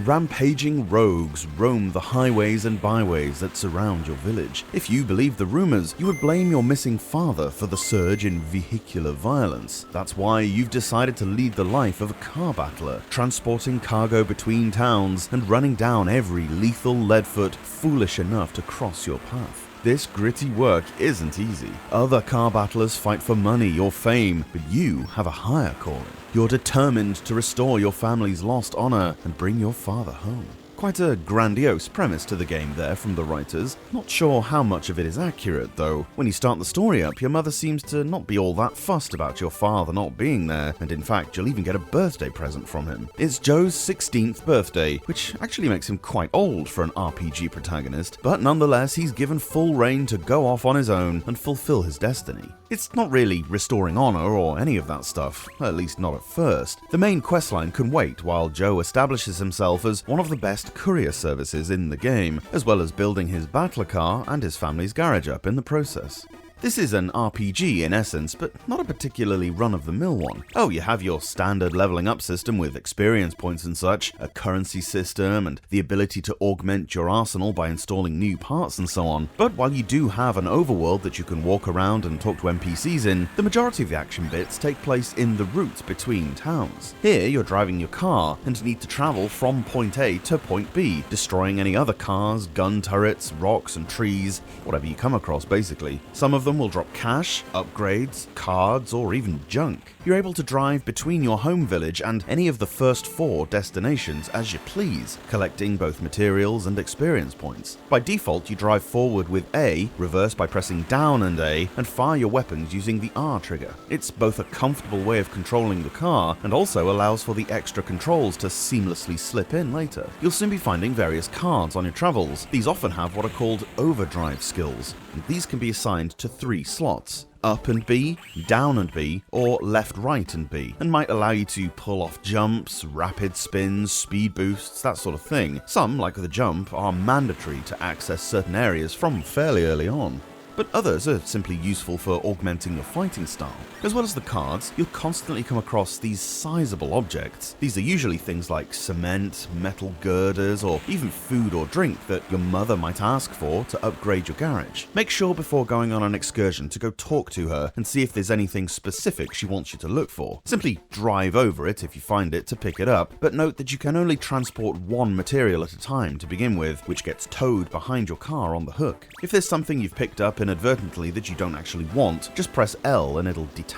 Rampaging rogues roam the highways and byways that surround your village. If you believe the rumors, you would blame your missing father for the surge in vehicular violence. That's why you've decided to lead the life of a car battler, transporting cargo between towns and running down every lethal leadfoot foolish enough to cross your path. This gritty work isn't easy. Other car battlers fight for money or fame, but you have a higher calling. You're determined to restore your family's lost honor and bring your father home. Quite a grandiose premise to the game there from the writers. Not sure how much of it is accurate though. When you start the story up, your mother seems to not be all that fussed about your father not being there, and in fact you'll even get a birthday present from him. It's Joe's 16th birthday, which actually makes him quite old for an RPG protagonist, but nonetheless he's given full reign to go off on his own and fulfill his destiny. It's not really restoring honor or any of that stuff, at least not at first. The main questline can wait while Joe establishes himself as one of the best courier services in the game, as well as building his battler car and his family's garage up in the process. This is an RPG in essence, but not a particularly run-of-the-mill one. Oh, you have your standard leveling up system with experience points and such, a currency system, and the ability to augment your arsenal by installing new parts and so on. But while you do have an overworld that you can walk around and talk to NPCs in, the majority of the action bits take place in the route between towns. Here, you're driving your car and need to travel from point A to point B, destroying any other cars, gun turrets, rocks and trees, whatever you come across basically. Some of them will drop cash, upgrades, cards, or even junk. You're able to drive between your home village and any of the first 4 destinations as you please, collecting both materials and experience points. By default, you drive forward with A, reverse by pressing down and A, and fire your weapons using the R trigger. It's both a comfortable way of controlling the car and also allows for the extra controls to seamlessly slip in later. You'll soon be finding various cards on your travels. These often have what are called overdrive skills, and these can be assigned to 3 slots: up and B, down and B, or left, right and B, and might allow you to pull off jumps, rapid spins, speed boosts, that sort of thing. Some, like the jump, are mandatory to access certain areas from fairly early on, but others are simply useful for augmenting your fighting style. As well as the cards, you'll constantly come across these sizable objects. These are usually things like cement, metal girders, or even food or drink that your mother might ask for to upgrade your garage. Make sure before going on an excursion to go talk to her and see if there's anything specific she wants you to look for. Simply drive over it if you find it to pick it up, but note that you can only transport one material at a time to begin with, which gets towed behind your car on the hook. If there's something you've picked up inadvertently that you don't actually want, just press L and it'll detach.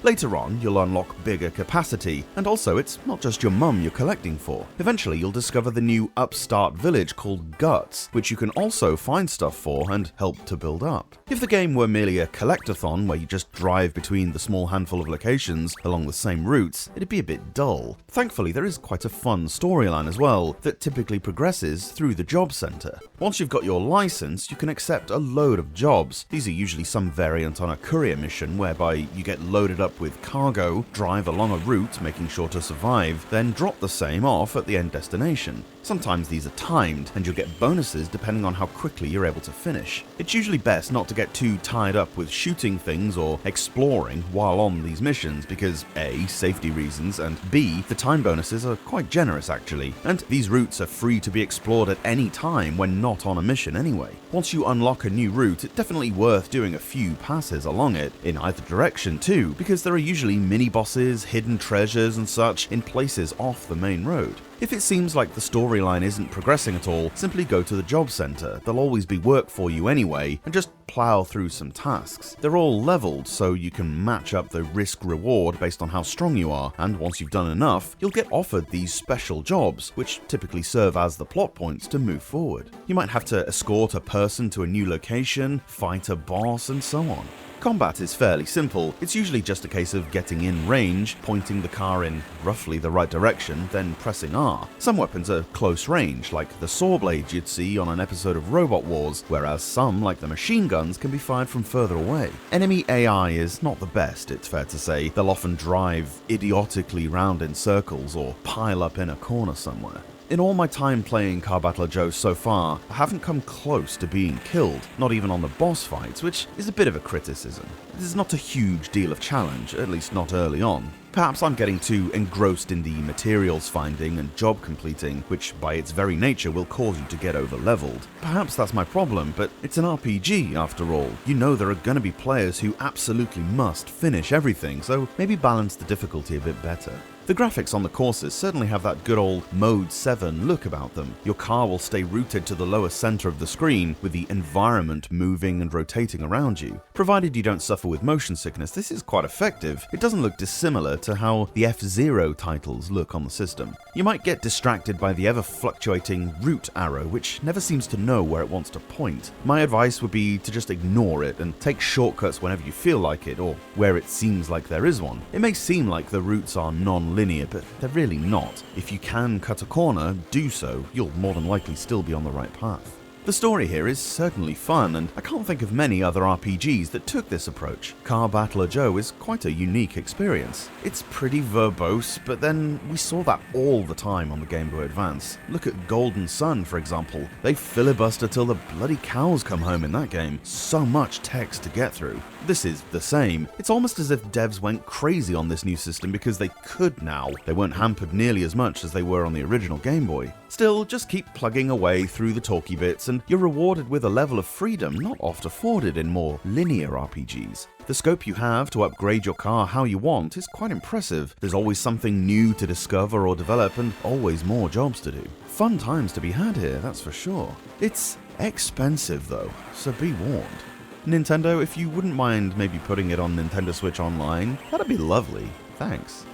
Later on, you'll unlock bigger capacity, and also it's not just your mum you're collecting for. Eventually, you'll discover the new upstart village called Guts, which you can also find stuff for and help to build up. If the game were merely a collectathon where you just drive between the small handful of locations along the same routes, it'd be a bit dull. Thankfully, there is quite a fun storyline as well that typically progresses through the job center. Once you've got your license, you can accept a load of jobs. These are usually some variant on a courier mission whereby you get loaded up with cargo, drive along a route making sure to survive, then drop the same off at the end destination. Sometimes these are timed, and you'll get bonuses depending on how quickly you're able to finish. It's usually best not to get too tied up with shooting things or exploring while on these missions because A, safety reasons, and B, the time bonuses are quite generous actually, and these routes are free to be explored at any time when not on a mission anyway. Once you unlock a new route, it's definitely worth doing a few passes along it, in either direction too, because there are usually mini-bosses, hidden treasures and such in places off the main road. If it seems like the storyline isn't progressing at all, simply go to the job center. There'll always be work for you anyway, and just plow through some tasks. They're all leveled, so you can match up the risk-reward based on how strong you are, and once you've done enough, you'll get offered these special jobs, which typically serve as the plot points to move forward. You might have to escort a person to a new location, fight a boss, and so on. Combat is fairly simple. It's usually just a case of getting in range, pointing the car in roughly the right direction, then pressing R. Some weapons are close range, like the saw blades you'd see on an episode of Robot Wars, whereas some, like the machine guns, can be fired from further away. Enemy AI is not the best, it's fair to say. They'll often drive idiotically round in circles or pile up in a corner somewhere. In all my time playing Car Battler Joe so far, I haven't come close to being killed, not even on the boss fights, which is a bit of a criticism. This is not a huge deal of challenge, at least not early on. Perhaps I'm getting too engrossed in the materials finding and job completing, which by its very nature will cause you to get over-leveled. Perhaps that's my problem, but it's an RPG after all. You know there are gonna be players who absolutely must finish everything, so maybe balance the difficulty a bit better. The graphics on the courses certainly have that good old Mode 7 look about them. Your car will stay rooted to the lower center of the screen, with the environment moving and rotating around you. Provided you don't suffer with motion sickness, this is quite effective. It doesn't look dissimilar to how the F-Zero titles look on the system. You might get distracted by the ever-fluctuating root arrow, which never seems to know where it wants to point. My advice would be to just ignore it and take shortcuts whenever you feel like it, or where it seems like there is one. It may seem like the routes are non-linear, but they're really not. If you can cut a corner, do so. You'll more than likely still be on the right path. The story here is certainly fun, and I can't think of many other RPGs that took this approach. Car Battler Joe is quite a unique experience. It's pretty verbose, but then we saw that all the time on the Game Boy Advance. Look at Golden Sun, for example. They filibuster till the bloody cows come home in that game. So much text to get through. This is the same. It's almost as if devs went crazy on this new system because they could now. They weren't hampered nearly as much as they were on the original Game Boy. Still, just keep plugging away through the talky bits and you're rewarded with a level of freedom not oft afforded in more linear RPGs. The scope you have to upgrade your car how you want is quite impressive. There's always something new to discover or develop and always more jobs to do. Fun times to be had here, that's for sure. It's expensive though, so be warned. Nintendo, if you wouldn't mind maybe putting it on Nintendo Switch Online, that'd be lovely. Thanks.